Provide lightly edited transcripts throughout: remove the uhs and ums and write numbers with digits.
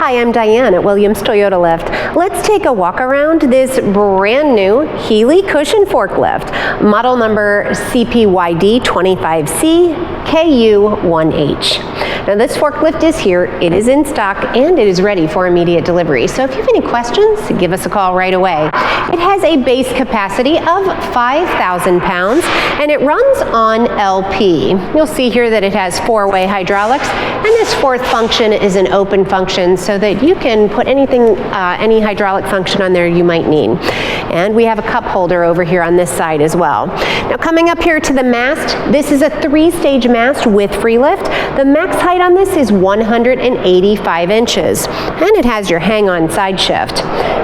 Hi, I'm Diane at Williams Toyota Lift. Let's take a walk around this brand new Heli cushion forklift, model number CPYD 25C KU1H. Now this forklift is here, it is in stock, and it is ready for immediate delivery. So if you have any questions, give us a call right away. It has a base capacity of 5,000 pounds, and it runs on LP. You'll see here that it has 4-way hydraulics, and this fourth function is an open function so that you can put anything, any hydraulic function on there you might need. And we have a cup holder over here on this side as well. Now coming up here to the mast, this is a 3-stage mast with free lift. The max height on this is 185 inches, and it has your hang-on side shift.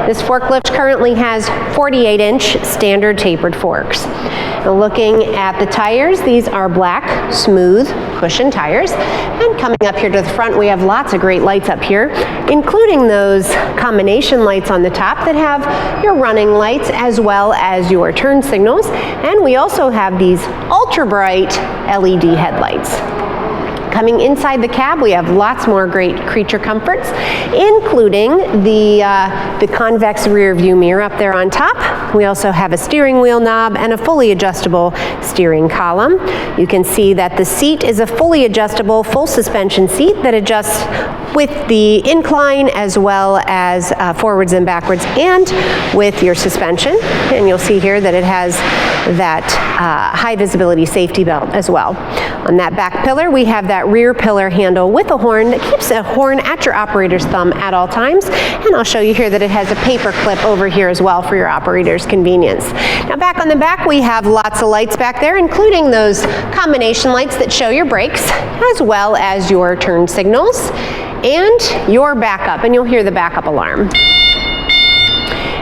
This forklift currently has 48-inch standard tapered forks. Now looking at the tires, these are black, smooth, cushion tires. And coming up here to the front, we have lots of great lights up here, including those combination lights on the top that have your running lights as well as your turn signals. And we also have these ultra bright LED headlights. Coming inside the cab, we have lots more great creature comforts, including the convex rear view mirror up there on top. We also have a steering wheel knob and a fully adjustable steering column. You can see that the seat is a fully adjustable full suspension seat that adjusts with the incline as well as forwards and backwards and with your suspension. And you'll see here that it has that high visibility safety belt as well. On that back pillar, we have that rear pillar handle with a horn that keeps a horn at your operator's thumb at all times. And I'll show you here that it has a paper clip over here as well for your operator's convenience. Now back on the back, we have lots of lights back there, including those combination lights that show your brakes, as well as your turn signals and your backup, and you'll hear the backup alarm.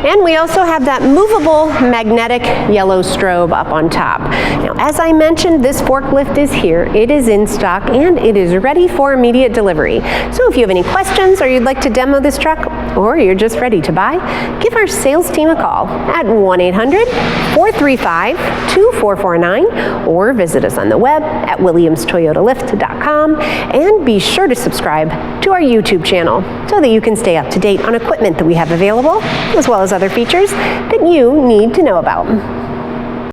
And we also have that movable magnetic yellow strobe up on top. Now, as I mentioned, this forklift is here. It is in stock and it is ready for immediate delivery. So if you have any questions or you'd like to demo this truck or you're just ready to buy, give our sales team a call at 1-800-435-2449 or visit us on the web at williamstoyotalift.com, and be sure to subscribe to our YouTube channel so that you can stay up to date on equipment that we have available, as well as other features that you need to know about.